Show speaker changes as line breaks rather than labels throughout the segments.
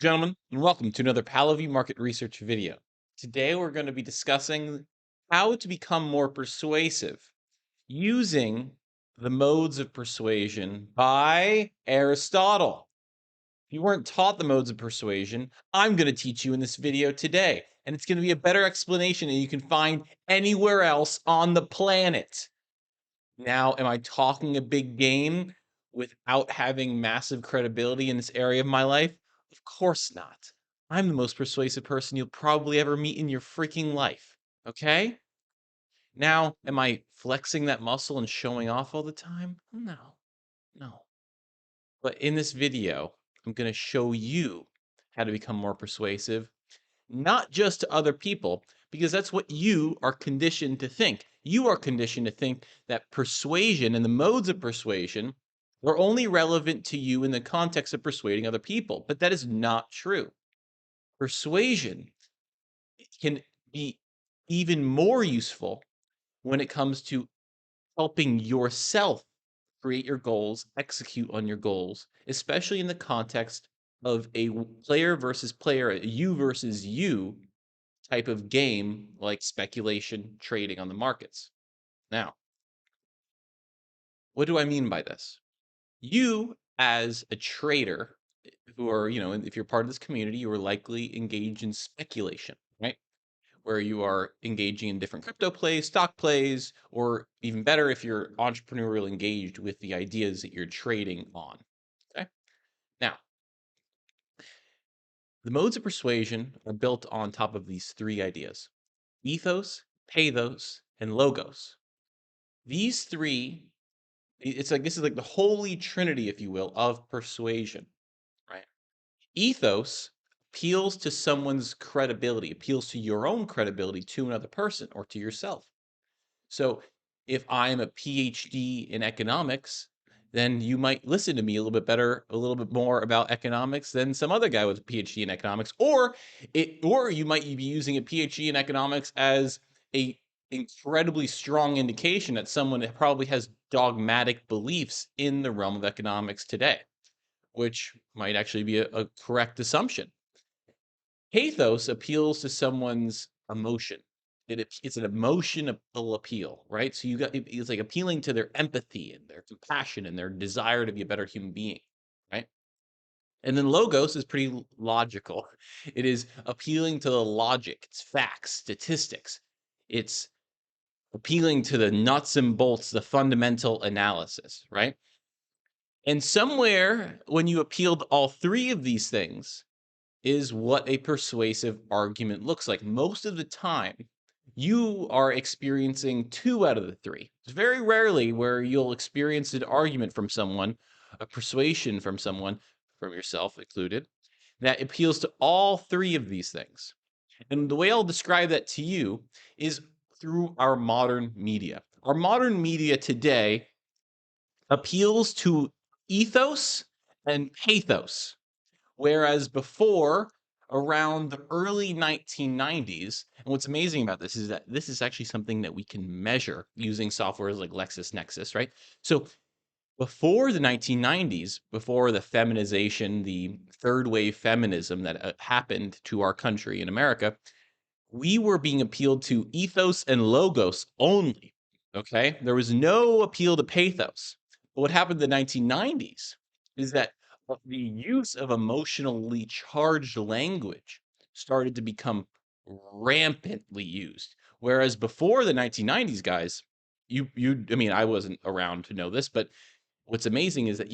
Gentlemen, and welcome to another Pallavi market research video. Today we're going to be discussing how to become more persuasive using the modes of persuasion by Aristotle. If you weren't taught the modes of persuasion, I'm going to teach you in this video today, and it's going to be a better explanation than you can find anywhere else on the planet. Now, am I talking a big game without having massive credibility in this area of my life? Of course not. I'm the most persuasive person you'll probably ever meet in your freaking life. Okay? Now, am I flexing that muscle and showing off all the time? No, no. But in this video, I'm going to show you how to become more persuasive, not just to other people, because that's what you are conditioned to think. You are conditioned to think that persuasion and the modes of persuasion are only relevant to you in the context of persuading other people, but that is not true. Persuasion can be even more useful when it comes to helping yourself create your goals, execute on your goals, especially in the context of a player versus player, a you versus you type of game like speculation trading on the markets. Now, what do I mean by this? You, as a trader, who are, if you're part of this community, you are likely engaged in speculation, right? Where you are engaging in different crypto plays, stock plays, or even better, if you're entrepreneurial engaged with the ideas that you're trading on. Okay. Now, the modes of persuasion are built on top of these three ideas: ethos, pathos, and logos. These three, it's like this is like the holy trinity, if you will, of persuasion, right? Ethos appeals to someone's credibility, appeals to your own credibility to another person or to yourself. So if I'm a PhD in economics, then you might listen to me a little bit better, a little bit more about economics than some other guy with a PhD in economics, or you might be using a PhD in economics as a incredibly strong indication that someone probably has dogmatic beliefs in the realm of economics today, which might actually be a correct assumption. Pathos appeals to someone's emotion. It's an emotional appeal, right? So it's like appealing to their empathy and their compassion and their desire to be a better human being, right? And then logos is pretty logical. It is appealing to the logic, it's facts, statistics. It's appealing to the nuts and bolts, the fundamental analysis, right? And somewhere when you appeal to all three of these things, is what a persuasive argument looks like. Most of the time, you are experiencing two out of the three. It's very rarely where you'll experience an argument from someone, a persuasion from someone, from yourself included, that appeals to all three of these things. And the way I'll describe that to you is through our modern media. Our modern media today appeals to ethos and pathos. Whereas before, around the early 1990s, and what's amazing about this is that this is actually something that we can measure using softwares like LexisNexis, right? So before the 1990s, before the feminization, the third wave feminism that happened to our country in America, we were being appealed to ethos and logos only. Okay. There was no appeal to pathos. But what happened in the 1990s is that the use of emotionally charged language started to become rampantly used. Whereas before the 1990s, guys, I mean, I wasn't around to know this, but what's amazing is that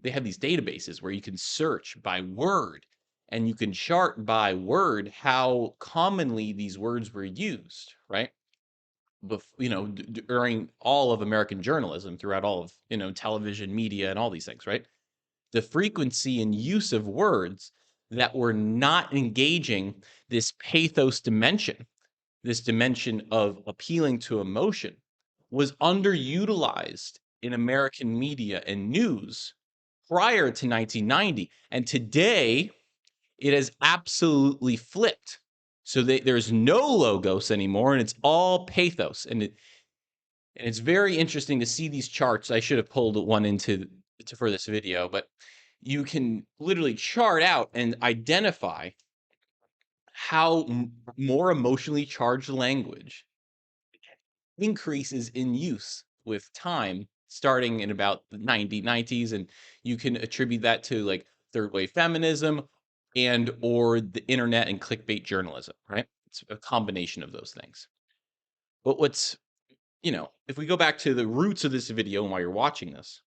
they have these databases where you can search by word and you can chart by word how commonly these words were used, right? During all of American journalism, throughout all of, television, media, and all these things, right? The frequency and use of words that were not engaging this pathos dimension, this dimension of appealing to emotion, was underutilized in American media and news prior to 1990. And today, it has absolutely flipped. So there's no logos anymore, and it's all pathos. And it's very interesting to see these charts. I should have pulled one for this video, but you can literally chart out and identify how more emotionally charged language increases in use with time starting in about the 1990s, and you can attribute that to like third wave feminism and or the internet and clickbait journalism, right? It's a combination of those things. But what's, if we go back to the roots of this video and why you're watching this,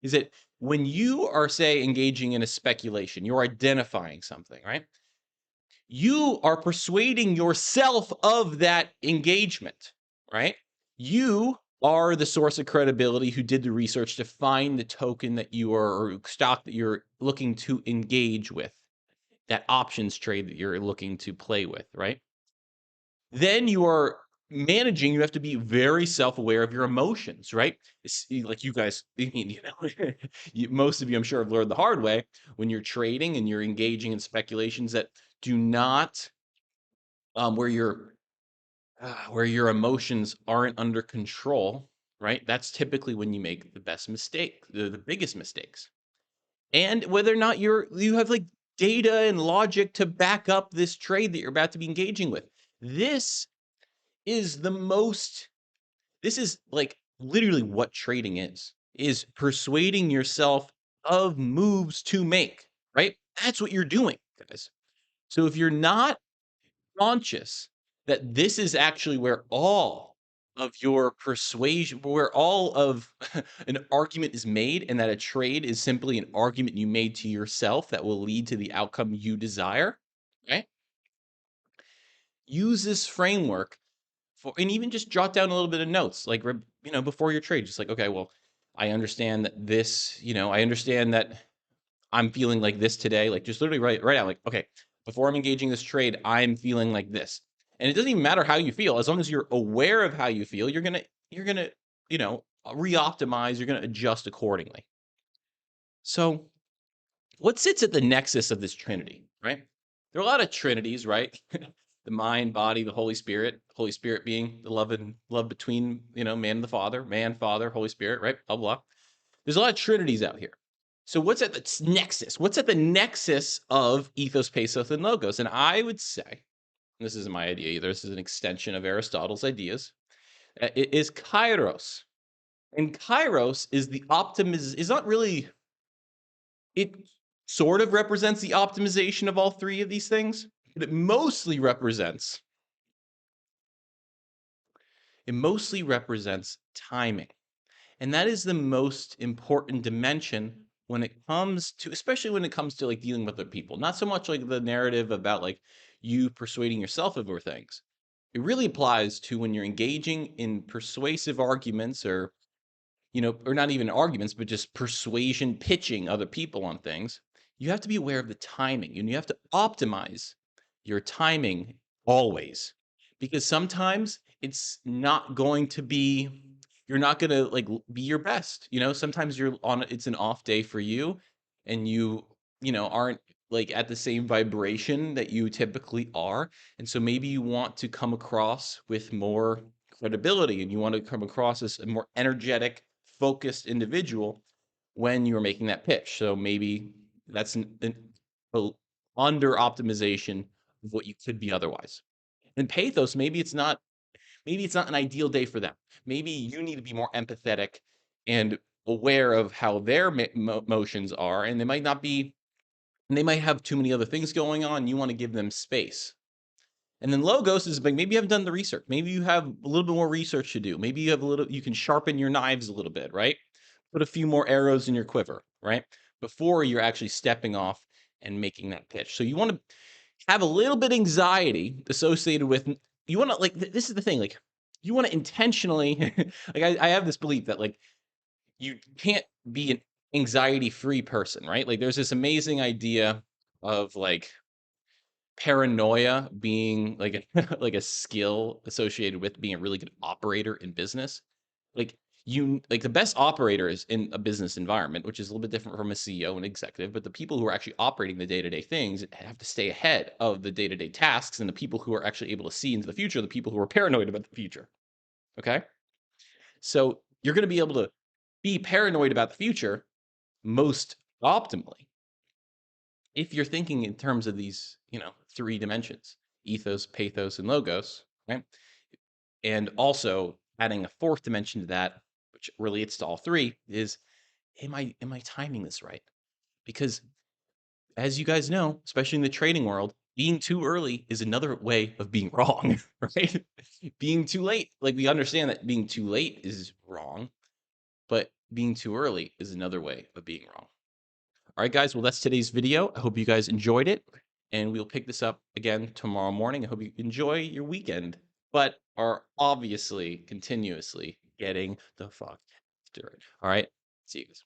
is that when you are, say, engaging in a speculation, you're identifying something, right? You are persuading yourself of that engagement, right? You are the source of credibility who did the research to find the token that you are, or stock that you're looking to engage with, that options trade that you're looking to play with, right? Then you are managing, you have to be very self-aware of your emotions, right? Like you guys, most of you, I'm sure, have learned the hard way when you're trading and you're engaging in speculations that do not, where your emotions aren't under control, right? That's typically when you make the best mistake, the biggest mistakes. And whether or not you have like data and logic to back up this trade that you're about to be engaging with. This is the most this is like literally what trading is persuading yourself of moves to make, right? That's what you're doing, guys. So if you're not conscious that this is actually where all of your persuasion, where all of an argument is made, and that a trade is simply an argument you made to yourself that will lead to the outcome you desire, right? Use this framework for, and even just jot down a little bit of notes, like, before your trade, just like, okay, well, I understand that this, I understand that I'm feeling like this today. Like, just literally write out, like, okay, before I'm engaging this trade, I'm feeling like this. And it doesn't even matter how you feel, as long as you're aware of how you feel, you're gonna, re-optimize, you're gonna adjust accordingly. So what sits at the nexus of this Trinity, right? There are a lot of Trinities, right? The mind, body, the Holy Spirit. Holy Spirit being the love between, man and the Father, man, Father, Holy Spirit, right? Blah, blah. There's a lot of Trinities out here. So what's at the nexus? What's at the nexus of ethos, pathos, and logos? And I would say, and this isn't my idea either, this is an extension of Aristotle's ideas, it is kairos. And kairos is the is not really, it sort of represents the optimization of all three of these things, but it mostly represents timing. And that is the most important dimension when it comes to, especially when it comes to like dealing with other people. Not so much like the narrative about like you persuading yourself over things. It really applies to when you're engaging in persuasive arguments, or not even arguments, but just persuasion, pitching other people on things. You have to be aware of the timing, and you have to optimize your timing always, because sometimes you're not going to like be your best. Sometimes it's an off day for you, and aren't like at the same vibration that you typically are. And so maybe you want to come across with more credibility, and you want to come across as a more energetic, focused individual when you're making that pitch. So maybe that's a under optimization of what you could be otherwise. And pathos, maybe it's not an ideal day for them. Maybe you need to be more empathetic and aware of how their emotions are, and they might have too many other things going on. You want to give them space. And then logos is like, maybe you haven't done the research. Maybe you have a little bit more research to do. Maybe you can sharpen your knives a little bit, right? Put a few more arrows in your quiver, right? Before you're actually stepping off and making that pitch. So you want to have a little bit of anxiety associated with, you want to like, this is the thing, like you want to intentionally, like I have this belief that like, you can't be an anxiety free person, right? Like there's this amazing idea of like paranoia being like a, like a skill associated with being a really good operator in business. Like the best operators in a business environment, which is a little bit different from a CEO and executive, but the people who are actually operating the day-to-day things have to stay ahead of the day-to-day tasks, and the people who are actually able to see into the future are the people who are paranoid about the future. Okay? So you're going to be able to be paranoid about the future most optimally if you're thinking in terms of these, three dimensions, ethos, pathos, and logos, right? And also adding a fourth dimension to that, which relates to all three, is am I timing this right? Because as you guys know, especially in the trading world, being too early is another way of being wrong, right? Being too late, like we understand that being too late is wrong, but being too early is another way of being wrong. All right, guys. Well, that's today's video. I hope you guys enjoyed it, and we'll pick this up again tomorrow morning. I hope you enjoy your weekend, but are obviously continuously getting the fuck after it. All right. See you guys.